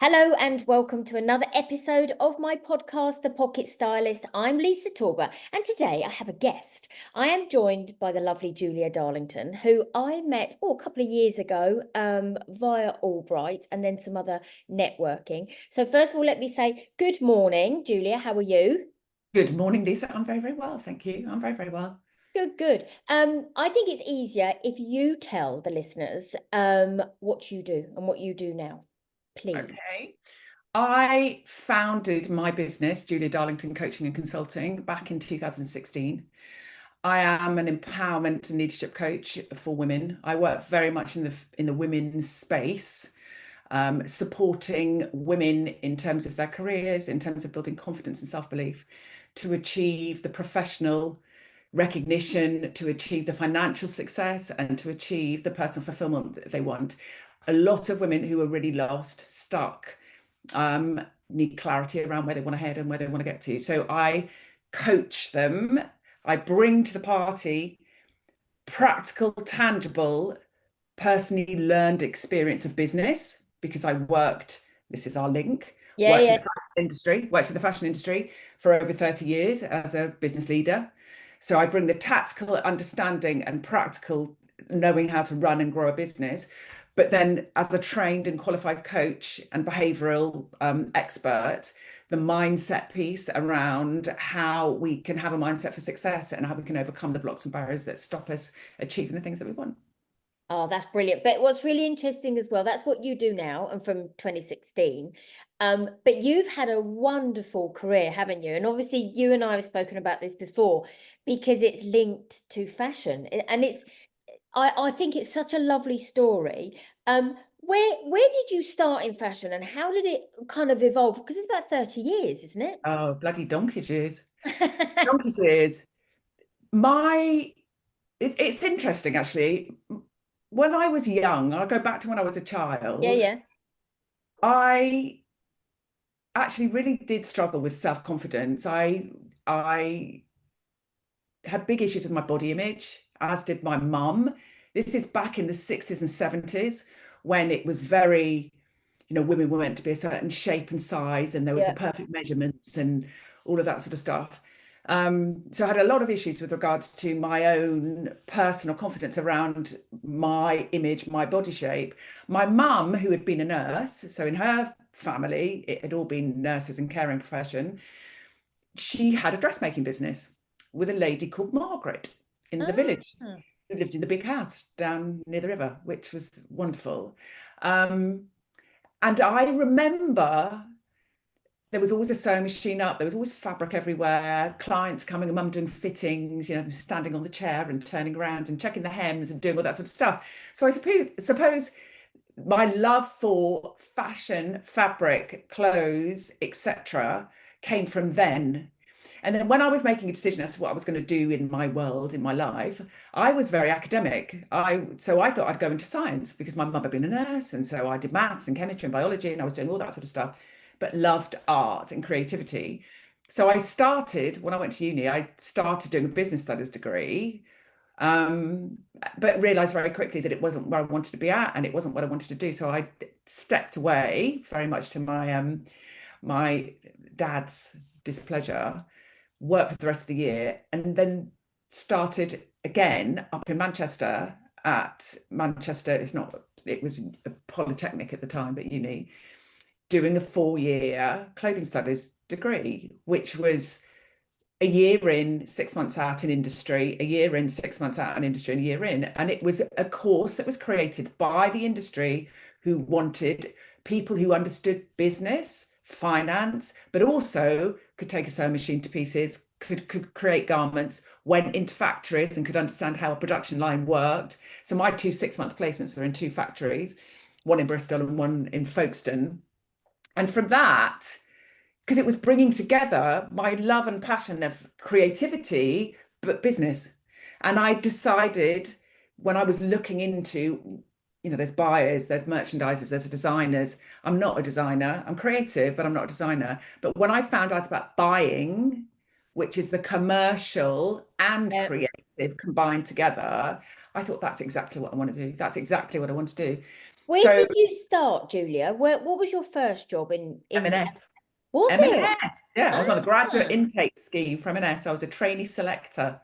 Hello and welcome to another episode of my podcast, The Pocket Stylist. I'm Lisa Torber, and today I have a guest. I am joined by the lovely Julia Darlington, who I met a couple of years ago via Albright and then some other networking. So first of all, let me say good morning, Julia. How are you? Good morning, Lisa. I'm very, very well. Thank you. I'm very, very well. Good, good. I think it's easier if you tell the listeners what you do and what you do now, please. Okay. I founded my business, Julia Darlington Coaching and Consulting, back in 2016. I am an empowerment and leadership coach for women. I work very much in the women's space, supporting women in terms of their careers, in terms of building confidence and self-belief, to achieve the professional recognition, to achieve the financial success, and to achieve the personal fulfillment that they want. A lot of women who are really lost, stuck, need clarity around where they want to head and where they want to get to. So I coach them. I bring to the party practical, tangible, personally learned experience of business because I worked, this is our link, Yeah, worked in yeah. the fashion industry for over 30 years as a business leader. So I bring the tactical understanding and practical knowing how to run and grow a business. But then, as a trained and qualified coach and behavioral expert, the mindset piece around how we can have a mindset for success and how we can overcome the blocks and barriers that stop us achieving the things that we want. Oh, that's brilliant. But what's really interesting as well, that's what you do now and from 2016. But you've had a wonderful career, haven't you? And obviously you and I have spoken about this before because it's linked to fashion. And I think it's such a lovely story. Where did you start in fashion and how did it kind of evolve? Because it's about 30 years, isn't it? Oh, bloody donkey's years. Donkey's years. My, it's interesting actually. When I was young, I'll go back to when I was a Yeah, child, yeah. I actually really did struggle with self-confidence. I had big issues with my body image, as did my mum. This is back in the 60s and 70s when it was very, women were meant to be a certain shape and size and there were the Yeah. perfect measurements and all of that sort of stuff. So I had a lot of issues with regards to my own personal confidence around my image, my body shape. My mum, who had been a nurse, so in her family, it had all been nurses and caring profession, she had a dressmaking business with a lady called Margaret in the village Ah. who lived in the big house down near the river, which was wonderful. Um, and I remember there was always a sewing machine up, there was always fabric everywhere, clients coming and mum doing fittings, standing on the chair and turning around and checking the hems and doing all that sort of stuff. So I suppose my love for fashion, fabric, clothes, etc., came from then. And then when I was making a decision as to what I was going to do in my world, in my life, I was very academic. So I thought I'd go into science because my mum had been a nurse, and so I did maths and chemistry and biology, and I was doing all that sort of stuff, but loved art and creativity. So I started when I went to uni. I started doing a business studies degree, um, but realized very quickly that it wasn't where I wanted to be at, and it wasn't what I wanted to do. So I stepped away, very much to my dad's displeasure, worked for the rest of the year, and then started again up in Manchester at Manchester. It was a polytechnic at the time, but uni, doing a 4-year clothing studies degree, which was a year in, 6 months out in industry, a year in, 6 months out in industry, and a year in. And it was a course that was created by the industry who wanted people who understood business, finance, but also could take a sewing machine to pieces, could create garments, went into factories and could understand how a production line worked. So my 2 6-month placements were in 2 factories, one in Bristol and one in Folkestone. And from that, because it was bringing together my love and passion of creativity, but business. And I decided when I was looking into, there's buyers, there's merchandisers, there's designers. I'm not a designer. I'm creative, but I'm not a designer. But when I found out about buying, which is the commercial and Yeah. creative combined together, I thought that's exactly what I want to do. That's exactly what I want to do. Where So did you start, Julia? What was your first job in M&S. was it? M&S, yeah, I was on the graduate Ah, intake scheme for M&S. I was a trainee selector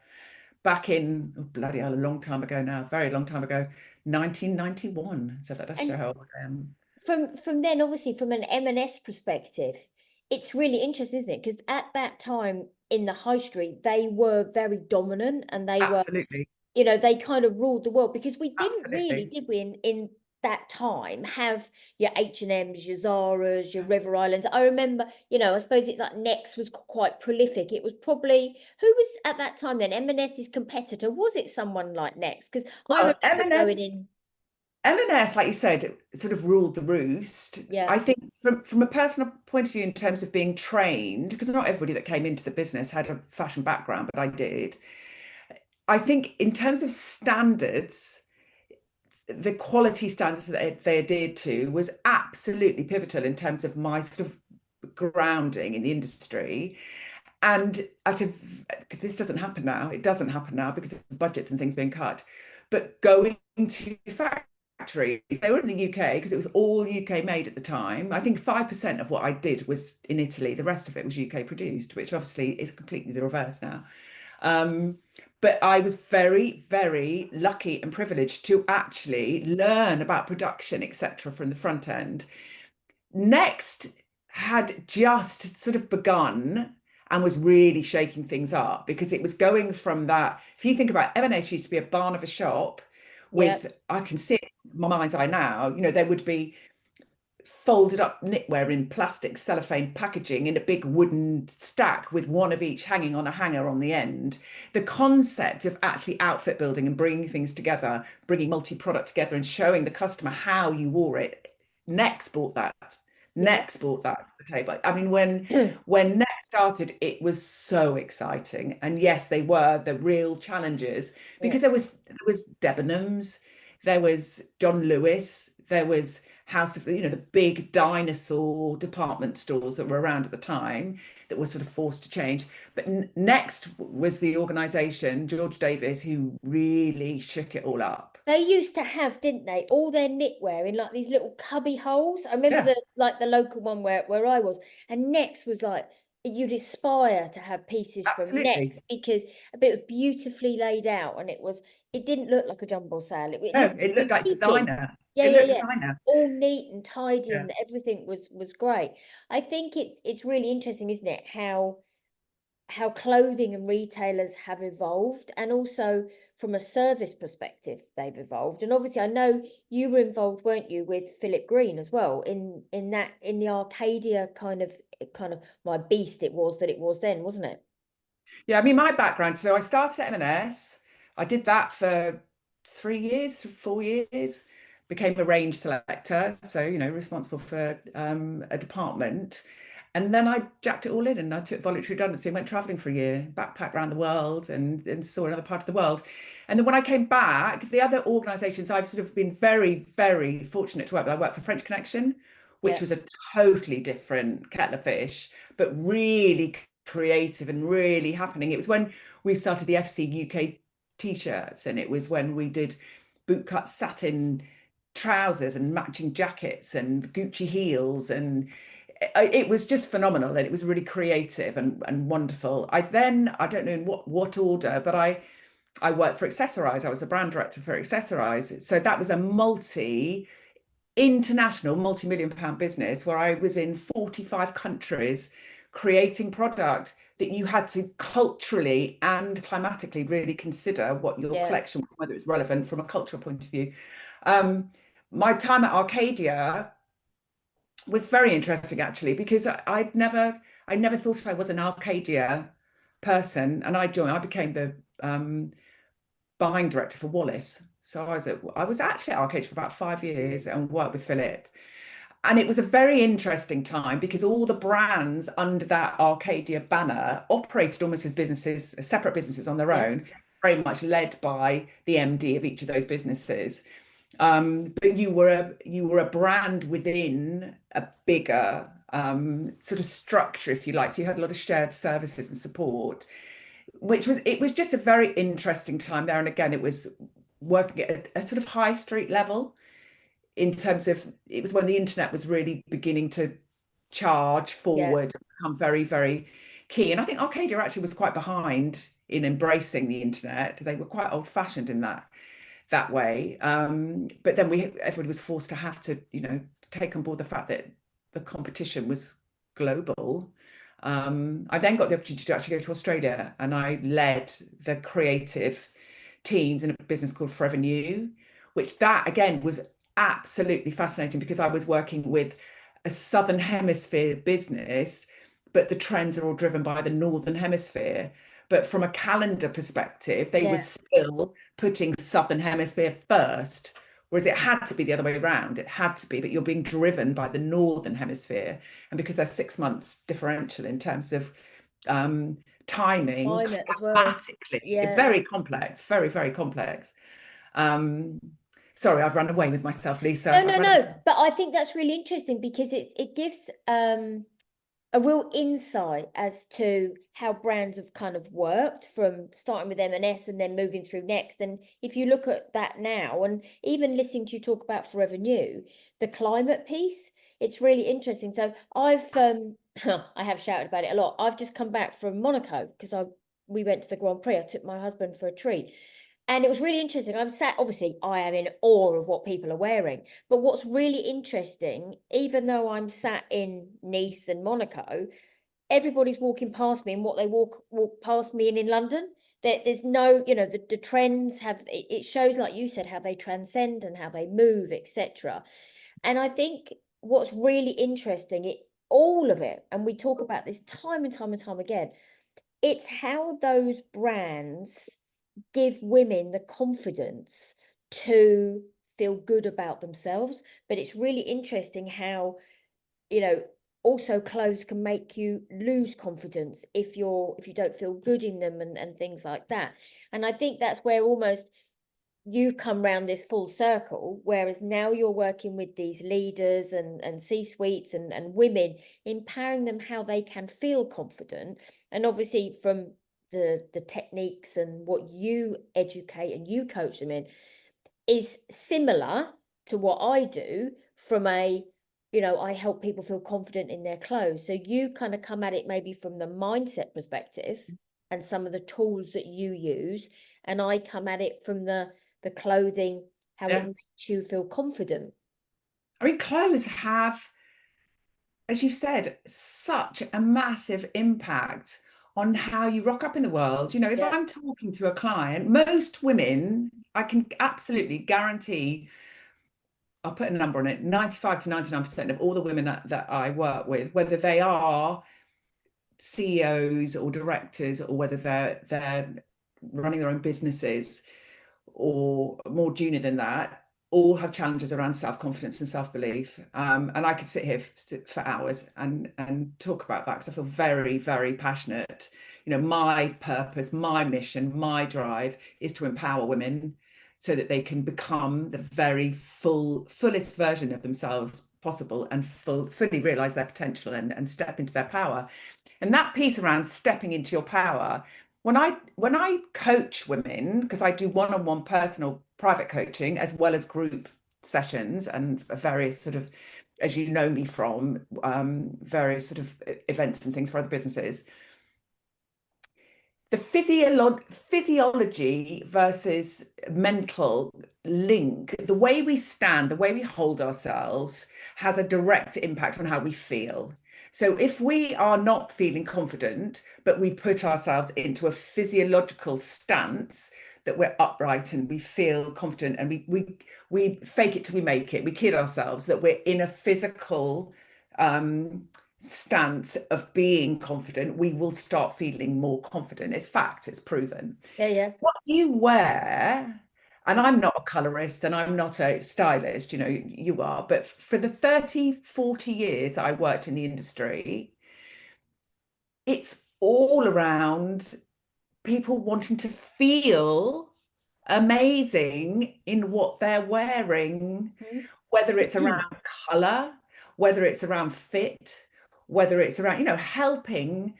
back in, oh, bloody hell, a long time ago now, very long time ago, 1991. So that does show and how old I am. from then, obviously, from an M&S perspective, it's really interesting, isn't it? Because at that time in the high street, they were very dominant, and they were, Absolutely, they kind of ruled the world, because we didn't really, absolutely. did we, in that time have your H&M's, your Zara's, your River Islands. I remember, I suppose it's like Next was quite prolific. It was probably, who was at that time then M&S's competitor? Was it someone like Next? Because I Well, remember going in, M&S, like you said, sort of ruled the roost. yeah, I think from a personal point of view, in terms of being trained, because not everybody that came into the business had a fashion background, but I did. I think in terms of standards, the quality standards that they adhered to was absolutely pivotal in terms of my sort of grounding in the industry. And because this doesn't happen now, it doesn't happen now because of budgets and things being cut. But going to factories, they were in the UK because it was all UK made at the time. I think 5% of what I did was in Italy. The rest of it was UK produced, which obviously is completely the reverse now. Um, but I was very, very lucky and privileged to actually learn about production, etc., from the front end. Next had just sort of begun and was really shaking things up because it was going from that. If you think about M&S used to be a barn of a shop yeah, with, I can see it in my mind's eye now, there would be folded up knitwear in plastic cellophane packaging in a big wooden stack with one of each hanging on a hanger on the end. The concept of actually outfit building and bringing things together, bringing multi-product together and showing the customer how you wore it. Next brought that. yeah. Next brought that to the table. I mean, when Next started, it was so exciting. And yes, they were the real challenges Yeah. because there was Debenhams, there was John Lewis, there was House of, the big dinosaur department stores that were around at the time that were sort of forced to change. But Next was the organization, George Davis, who really shook it all up. They used to have, didn't they, all their knitwear in like these little cubby holes. I remember Yeah, the local one where I was, and Next was like, you'd aspire to have pieces from absolutely. Next, because but it was beautifully laid out, and it didn't look like a jumble sale. It No, looked it looked like boutique. designer. Yeah, It yeah, looked yeah. designer. All neat and tidy, Yeah. and everything was great. I think it's really interesting, isn't it, how clothing and retailers have evolved, and also from a service perspective they've evolved. And obviously I know you were involved, weren't you, with Philip Green as well, in the Arcadia kind of my beast it was that it was then, wasn't it? Yeah, I mean, my background, so I started at M&S. I did that for 3 years, 4 years, became a range selector, so, responsible for a department. And then I jacked it all in and I took voluntary redundancy and went traveling for a year, backpacked around the world and saw another part of the world. And then when I came back, the other organizations I've sort of been very, very fortunate to work with. I worked for French Connection, which Yeah, was a totally different kettle of fish, but really creative and really happening. It was when we started the FC UK t-shirts, and it was when we did bootcut satin trousers and matching jackets and Gucci heels, and it was just phenomenal, and it was really creative and wonderful. I don't know in what order, but I worked for Accessorize. I was the brand director for Accessorize. So that was a international multi-million pound business where I was in 45 countries creating product that you had to culturally and climatically really consider what your yeah. collection was, whether it's relevant from a cultural point of view. Um, my time at Arcadia was very interesting actually because I never thought I was an Arcadia person, and I became the buying director for Wallace. So I was actually at Arcadia for about 5 years and worked with Philip. And it was a very interesting time because all the brands under that Arcadia banner operated almost as businesses, as separate businesses on their Yeah, own, very much led by the MD of each of those businesses. But you were a brand within a bigger sort of structure, if you like. So you had a lot of shared services and support, it was just a very interesting time there. And again, it was working at a sort of high street level. in terms of, it was when the internet was really beginning to charge Yeah. forward, become very, very key. And I think Arcadia actually was quite behind in embracing the internet. They were quite old-fashioned in that way. But then everybody was forced to have to, take on board the fact that the competition was global. I then got the opportunity to actually go to Australia, and I led the creative teams in a business called Forever New, which that again was absolutely fascinating because I was working with a Southern Hemisphere business, but the trends are all driven by the Northern Hemisphere. But from a calendar perspective, they were Yeah. still putting Southern Hemisphere first, whereas it had to be the other way around. It had to be, but you're being driven by the Northern Hemisphere. And because there's 6 months differential in terms of timing, Climate as well. climatically, Yeah. very complex, very, very complex. Um, Sorry, I've run away with myself, Lisa. No, I've no, run. no. But I think that's really interesting because it gives a real insight as to how brands have kind of worked from starting with M&S and then moving through Next. And if you look at that now, and even listening to you talk about Forever New, the climate piece, it's really interesting. So I've I have shouted about it a lot. I've just come back from Monaco because we went to the Grand Prix. I took my husband for a treat. And it was really interesting. I'm sat, obviously, I am in awe of what people are wearing. But what's really interesting, even though I'm sat in Nice and Monaco, everybody's walking past me and what they walk past me in London. There's no, the trends have, it shows, like you said, how they transcend and how they move, etc. And I think what's really interesting, all of it, and we talk about this time and time and time again, it's how those brands give women the confidence to feel good about themselves. But it's really interesting how, also clothes can make you lose confidence if you don't feel good in them and things like that. And I think that's where almost you've come round this full circle, whereas now you're working with these leaders and C-suites and women, empowering them how they can feel confident. And obviously from the techniques and what you educate and you coach them in is similar to what I do from I help people feel confident in their clothes. So you kind of come at it maybe from the mindset perspective and some of the tools that you use, and I come at it from the clothing, how it Yeah. makes you feel confident. I mean, clothes have, as you've said, such a massive impact on how you rock up in the world. If Yeah. I'm talking to a client, most women, I can absolutely guarantee, I'll put a number on it, 95 to 99% of all the women that I work with, whether they are CEOs or directors or whether they're running their own businesses or more junior than that, all have challenges around self-confidence and self-belief. And I could sit here for hours and talk about that because I feel very, very passionate. My purpose, my mission, my drive is to empower women so that they can become the very fullest version of themselves possible and fully realize their potential and step into their power. And that piece around stepping into your power, when I coach women, because I do one-on-one personal private coaching as well as group sessions and various sort of, as you know me from, various sort of events and things for other businesses, the physiology versus mental link, the way we stand, the way we hold ourselves has a direct impact on how we feel. So if we are not feeling confident, but we put ourselves into a physiological stance that we're upright and we feel confident and we fake it till we make it, we kid ourselves that we're in a physical stance of being confident, we will start feeling more confident. It's fact, it's proven. Yeah, yeah. What you wear, and I'm not a colorist and I'm not a stylist, you are, but for the 30, 40 years I worked in the industry, it's all around people wanting to feel amazing in what they're wearing, whether it's around color, whether it's around fit, whether it's around, helping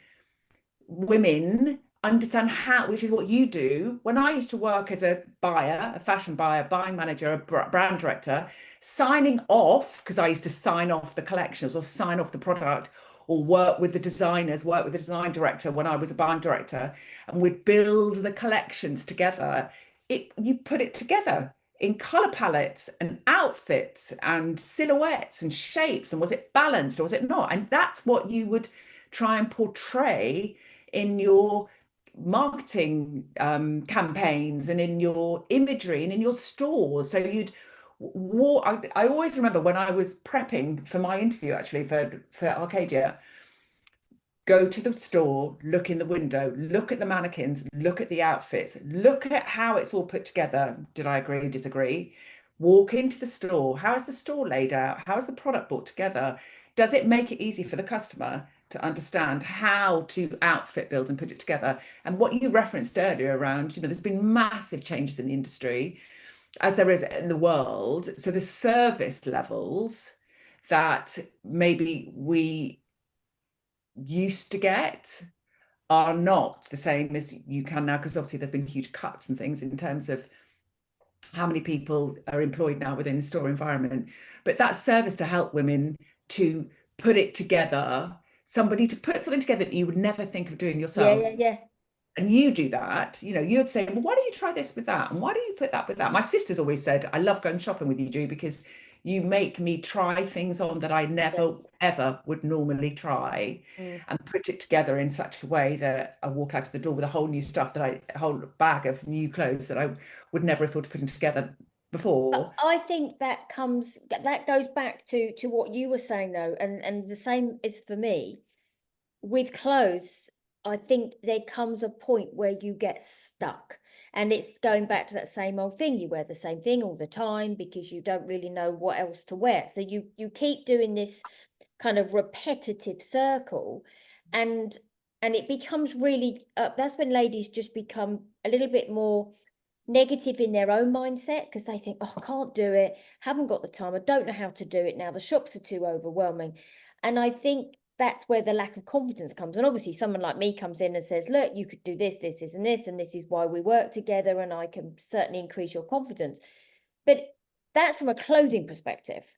women understand how, which is what you do. When I used to work as a buyer, a fashion buyer, buying manager, a brand director, signing off, because I used to sign off the collections or sign off the product, or work with the designers, work with the design director when I was a buying director, and we'd build the collections together. You put it together in color palettes and outfits and silhouettes and shapes, and was it balanced or was it not? And that's what you would try and portray in your marketing campaigns and in your imagery and in your stores. So you'd I always remember when I was prepping for my interview, actually, for Arcadia, go to the store, look in the window, look at the mannequins, look at the outfits, look at how it's all put together. Did I agree, disagree? Walk into the store. How is the store laid out? How is the product brought together? Does it make it easy for the customer to understand how to outfit build and put it together? And what you referenced earlier around, there's been massive changes in the industry, as there is in the world. So the service levels that maybe we used to get are not the same as you can now, because obviously there's been huge cuts and things in terms of how many people are employed now within the store environment. But that service to help women to put it together, somebody to put something together that you would never think of doing yourself. Yeah. And you do that, you'd say, well, why don't you try this with that? And why don't you put that with that? My sister's always said, I love going shopping with you, Ju, because you make me try things on that I never, ever would normally try, and put it together in such a way that I walk out of the door with a whole new stuff, a whole bag of new clothes that I would never have thought of putting together before. I think that goes back to what you were saying though, and the same is for me with clothes. I think there comes a point where you get stuck, and it's going back to that same old thing. You wear the same thing all the time because you don't really know what else to wear. So you keep doing this kind of repetitive circle, and it becomes really that's when ladies just become a little bit more negative in their own mindset, because they think, oh, I can't do it, haven't got the time, I don't know how to do it now, the shops are too overwhelming. And I think that's where the lack of confidence comes. And obviously someone like me comes in and says, look, you could do this, and this is why we work together, and I can certainly increase your confidence. But that's from a clothing perspective.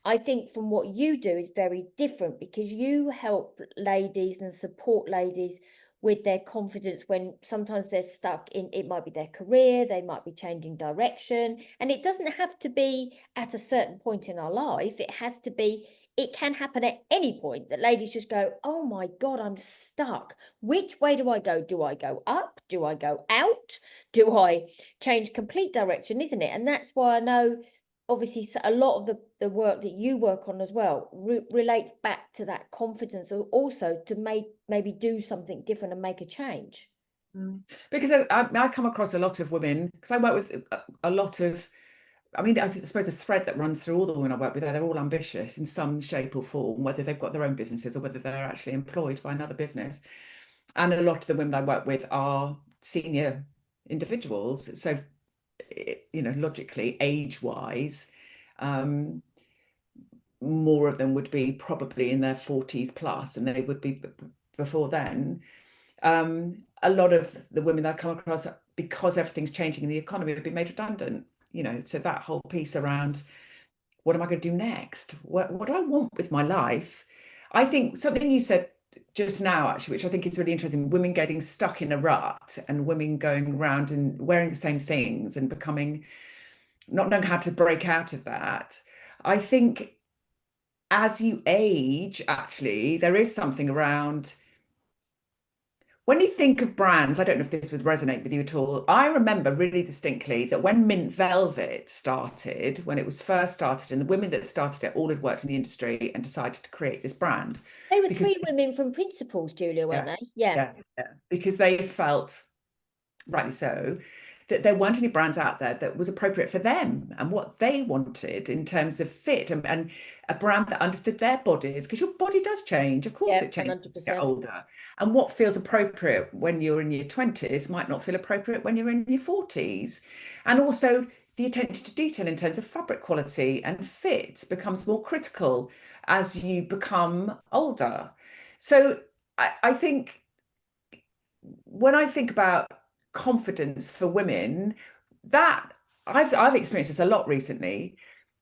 I think from what you do is very different, because you help ladies and support ladies with their confidence when sometimes they're stuck in, it might be their career, they might be changing direction, and it doesn't have to be at a certain point in our life. It can happen at any point that ladies just go, oh my God, I'm stuck. Which way do I go? Do I go up? Do I go out? Do I change complete direction, isn't it? And that's why I know obviously a lot of the work that you work on as well relates back to that confidence, also to maybe do something different and make a change. Because I come across a lot of women, because I work with a lot of, I suppose the thread that runs through all the women I work with, they're all ambitious in some shape or form, whether they've got their own businesses or whether they're actually employed by another business. And a lot of the women I work with are senior individuals. So, logically, age-wise, more of them would be probably in their 40s plus, and they would be before then. A lot of the women that I come across, because everything's changing in the economy, would be made redundant. So that whole piece around, what am I going to do next? What do I want with my life? I think something you said just now, actually, which I think is really interesting, women getting stuck in a rut, and women going around and wearing the same things and not knowing how to break out of that. I think as you age, actually, there is something around, when you think of brands, I don't know if this would resonate with you at all. I remember really distinctly that when Mint Velvet started, when it was first started, and the women that started it all had worked in the industry and decided to create this brand. They were three women from Principles, Julia, weren't they? Yeah. Because they felt, rightly so, that there weren't any brands out there that was appropriate for them and what they wanted in terms of fit, and a brand that understood their bodies, because your body does change. Of course, it changes as you get older. And what feels appropriate when you're in your 20s might not feel appropriate when you're in your 40s. And also the attention to detail in terms of fabric quality and fit becomes more critical as you become older. So I think when I think about confidence for women, that I've experienced this a lot recently.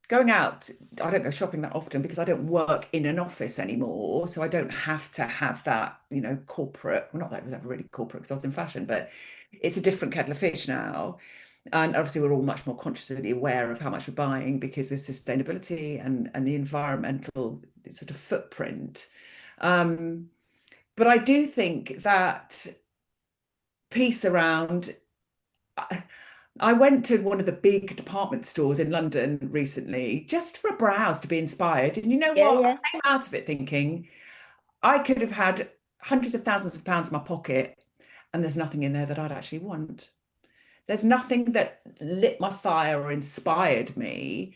Going out, I don't go shopping that often because I don't work in an office anymore. So I don't have to have that, corporate, well, not that it was ever really corporate because I was in fashion, but it's a different kettle of fish now. And obviously we're all much more consciously aware of how much we're buying because of sustainability and the environmental sort of footprint. Um, but I do think that piece around, I went to one of the big department stores in London recently just for a browse to be inspired. And you know Yeah, what? yeah. I came out of it thinking I could have had hundreds of thousands of pounds in my pocket and there's nothing in there that I'd actually want. There's nothing that lit my fire or inspired me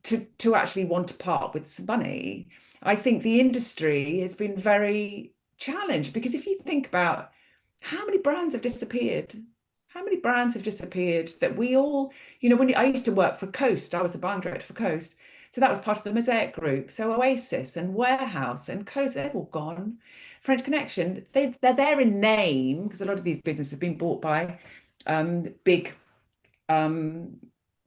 to actually want to part with some money. I think the industry has been very challenged because if you think about how many brands have disappeared, how many brands have disappeared that we all, when I used to work for Coast, I was the buying director for Coast. So that was part of the Mosaic Group. So Oasis and Warehouse and Coast, they've all gone. French Connection, they're there in name because a lot of these businesses have been bought by big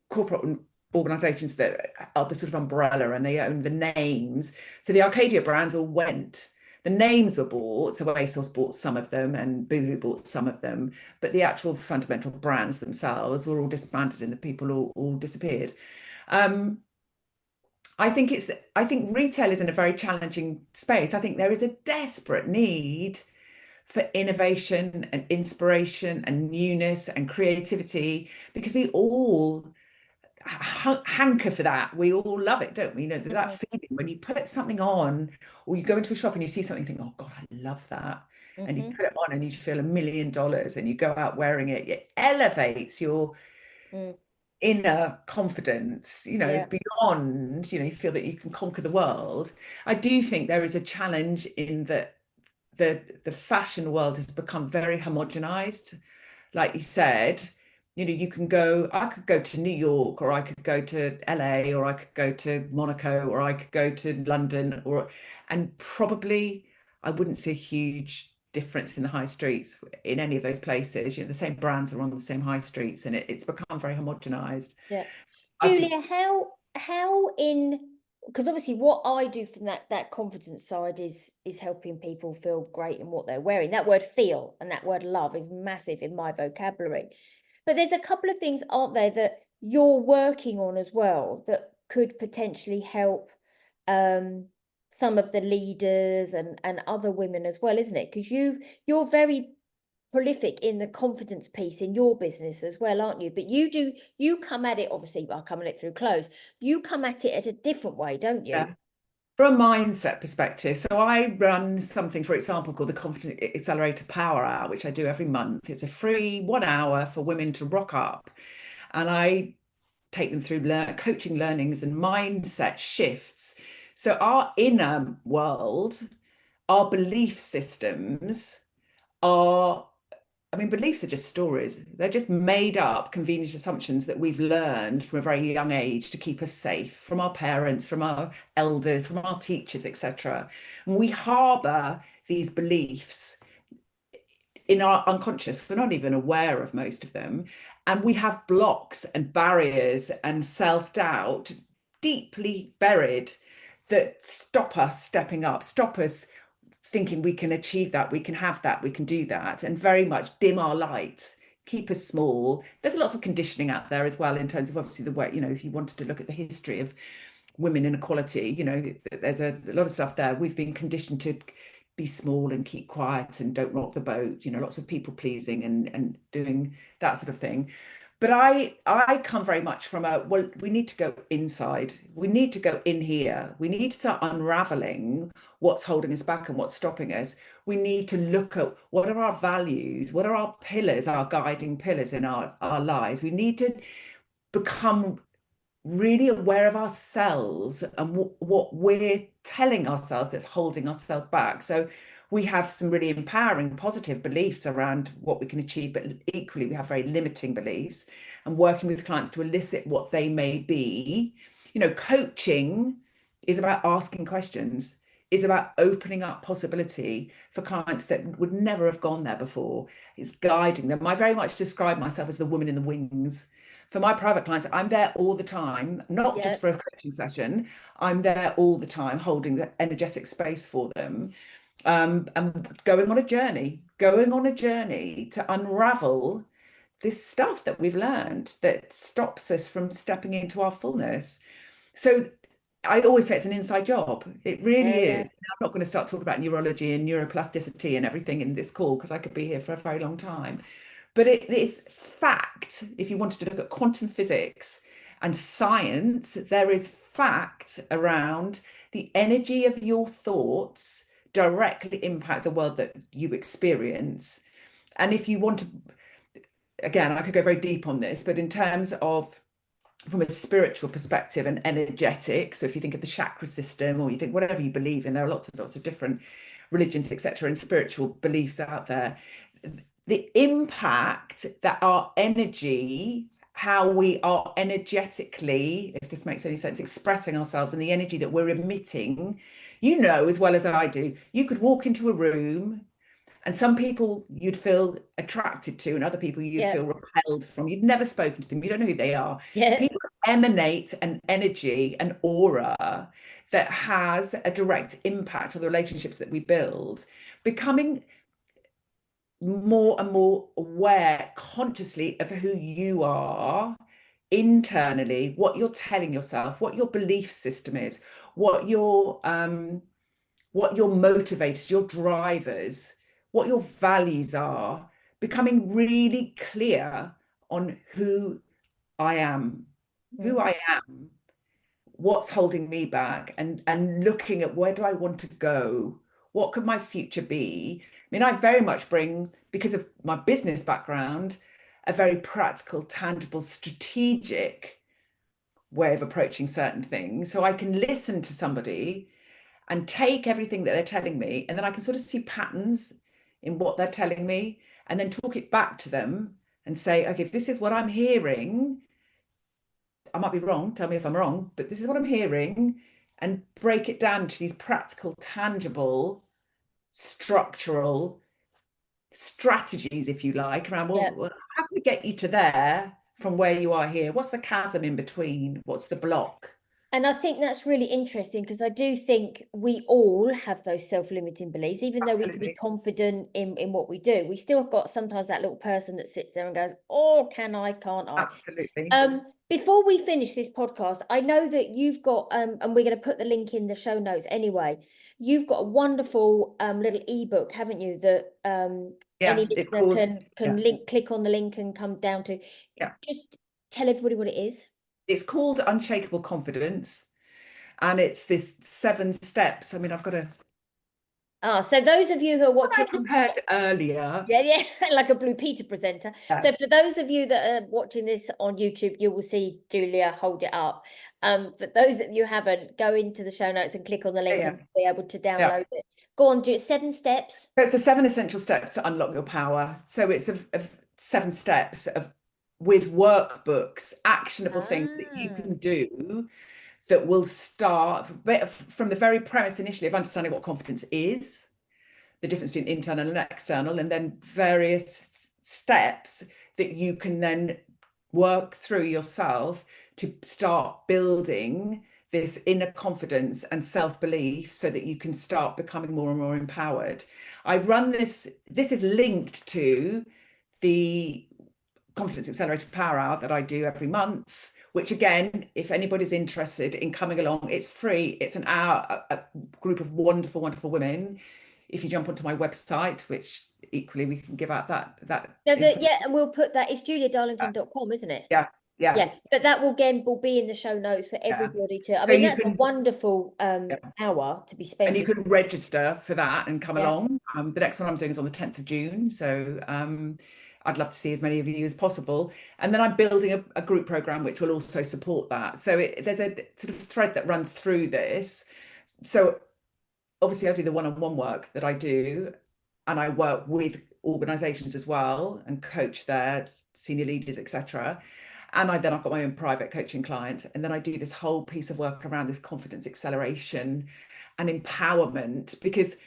corporate organizations that are the sort of umbrella and they own the names. So the Arcadia brands all went. The names were bought, so ASOS bought some of them and Boohoo bought some of them, but the actual fundamental brands themselves were all disbanded and the people all disappeared. Um, I think retail is in a very challenging space. I think there is a desperate need for innovation and inspiration and newness and creativity because we all hanker for that. We all love it, don't we? That feeling when you put something on or you go into a shop and you see something, you think, oh God, I love that. And you Mm-hmm. put it on and you feel $1 million and you go out wearing it. It elevates your Mm. inner confidence, Yeah. beyond, you feel that you can conquer the world. I do think there is a challenge in that the fashion world has become very homogenized. Like you said, I could go to New York or I could go to LA or I could go to Monaco or I could go to London and probably I wouldn't see a huge difference in the high streets in any of those places. The same brands are on the same high streets and it's become very homogenized. Yeah. I think, Julia, how in, because obviously what I do from that confidence side is helping people feel great in what they're wearing. That word feel and that word love is massive in my vocabulary. But there's a couple of things, aren't there, that you're working on as well that could potentially help some of the leaders and other women as well, isn't it? Because you're very prolific in the confidence piece in your business as well, aren't you? But you come at it, obviously, I'll come at it through clothes. You come at it at a different way, don't you? yeah. From a mindset perspective, so I run something, for example, called the Confidence Accelerator Power Hour, which I do every month. It's a free 1 hour for women to rock up. And I take them through coaching learnings and mindset shifts. So our inner world, our belief systems are, I mean, beliefs are just stories. They're just made up, convenient assumptions that we've learned from a very young age to keep us safe from our parents, from our elders, from our teachers, etc. And we harbour these beliefs in our unconscious. We're not even aware of most of them. And we have blocks and barriers and self-doubt deeply buried that stop us stepping up, stop us thinking we can achieve that, we can have that, we can do that, and very much dim our light, keep us small. There's lots of conditioning out there as well in terms of obviously the way, if you wanted to look at the history of women inequality, there's a lot of stuff there. We've been conditioned to be small and keep quiet and don't rock the boat, lots of people pleasing and doing that sort of thing. But I come very much from well, we need to go inside. We need to go in here. We need to start unraveling what's holding us back and what's stopping us. We need to look at what are our values, what are our pillars, our guiding pillars in our lives. We need to become really aware of ourselves and what we're telling ourselves that's holding ourselves back. So we have some really empowering, positive beliefs around what we can achieve, but equally we have very limiting beliefs and working with clients to elicit what they may be. Coaching is about asking questions. is about opening up possibility for clients that would never have gone there before. It's guiding them. I very much describe myself as the woman in the wings. For my private clients, I'm there all the time, not Yeah. just for a coaching session. I'm there all the time, holding the energetic space for them, and going on a journey to unravel this stuff that we've learned that stops us from stepping into our fullness. So I always say it's an inside job. It really Yeah. is. Now, I'm not going to start talking about neurology and neuroplasticity and everything in this call because I could be here for a very long time. But it is fact. If you wanted to look at quantum physics and science, there is fact around the energy of your thoughts directly impact the world that you experience. And if you want to, again, I could go very deep on this, but in terms of from a spiritual perspective and energetic, so if you think of the chakra system or you think whatever you believe in, there are lots of different religions, etc., and spiritual beliefs out there. The impact that our energy, how we are energetically, if this makes any sense, expressing ourselves and the energy that we're emitting, you know as well as I do, you could walk into a room and some people you'd feel attracted to, and other people you'd Yeah. feel repelled from. You've never spoken to them. You don't know who they are. Yeah. People emanate an energy, an aura that has a direct impact on the relationships that we build. Becoming more and more aware consciously of who you are internally, what you're telling yourself, what your belief system is, what your motivators, your drivers, what your values are, becoming really clear on who Mhm. I am, what's holding me back, and looking at where do I want to go? What could my future be? I mean, I very much bring, because of my business background, a very practical, tangible, strategic way of approaching certain things. So I can listen to somebody and take everything that they're telling me, and then I can sort of see patterns in what they're telling me, and then talk it back to them and say, okay, this is what I'm hearing. I might be wrong, tell me if I'm wrong, but this is what I'm hearing, and break it down to these practical, tangible, structural strategies, if you like, around, Yeah. well, how can we get you to there from where you are here? What's the chasm in between? What's the block? And I think that's really interesting because I do think we all have those self-limiting beliefs, even though we can be Absolutely. confident in what we do. We still got sometimes that little person that sits there and goes, "Oh, can I? Can't I?" Absolutely. Before we finish this podcast, I know that you've got and we're going to put the link in the show notes anyway. You've got a wonderful little ebook, haven't you? That any Yeah, it's listener called, can yeah, click on the link and come down to. yeah. Just tell everybody what it is. It's called Unshakable Confidence, and it's this 7 steps. I mean, I've got a Ah, so those of you who are I watching prepared earlier. yeah, yeah, like a Blue Peter presenter. Yeah, So for those of you that are watching this on YouTube, you will see Julia hold it up. For those that you haven't, go into the show notes and click on the link yeah, and be able to yeah. download it. Go on, do it. 7 steps. So it's the 7 essential steps to unlock your power. So it's of 7 steps of with workbooks, actionable things that you Ah, can do that will start from the very premise initially of understanding what confidence is, the difference between internal and external, and then various steps that you can then work through yourself to start building this inner confidence and self-belief so that you can start becoming more and more empowered. I run this is linked to the Confidence Accelerated Power Hour that I do every month, which again, if anybody's interested in coming along, it's free. It's an hour, a group of wonderful, wonderful women. If you jump onto my website, which equally we can give out that no, information. yeah, and we'll put that. It's juliadarlington.com, isn't it? Yeah, yeah, Yeah, but that will again will be in the show notes for yeah. everybody to. I So mean, you that's a can, wonderful yeah. hour to be And you spending. can register for that and come Yeah. along. The next one I'm doing is on the 10th of June. So I'd love to see as many of you as possible. And then I'm building a group program which will also support that. So there's a sort of thread that runs through this. So obviously I do the one-on-one work that I do, and I work with organizations as well and coach their senior leaders, etc. And I've got my own private coaching clients. And then I do this whole piece of work around this confidence acceleration and empowerment, because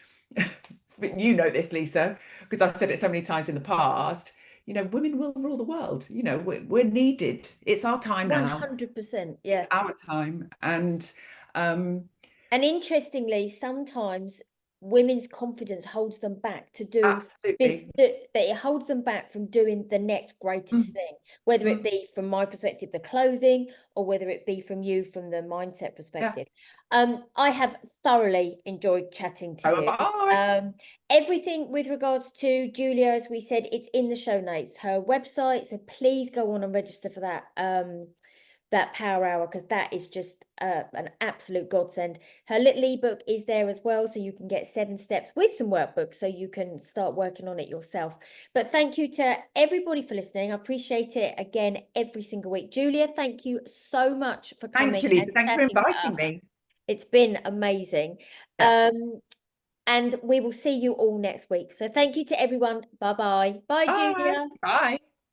you know this, Lisa, because I've said it so many times in the past, women will rule the world. We're needed. It's our time now. 100%. It's Yeah. our time. And And interestingly, sometimes women's confidence holds them back to do this, absolutely. that it holds them back from doing the next greatest Mm, thing, whether it mm, be from my perspective, the clothing, or whether it be from you, from the mindset yeah. perspective. I have thoroughly enjoyed chatting to So have you. I. Everything with regards to Julia, as we said, it's in the show notes, her website. So please go on and register for that. That power hour, because that is just an absolute godsend. Her little ebook is there as well, so you can get 7 steps with some workbooks, so you can start working on it yourself. But thank you to everybody for listening. I appreciate it again every single week. Julia, thank you so much for Thank coming you, and Lisa. Thank you for chatting to inviting us. me. It's been amazing. Yeah. And we will see you all next week. So thank you to everyone. Bye-bye. Bye, Bye. Julia. Bye.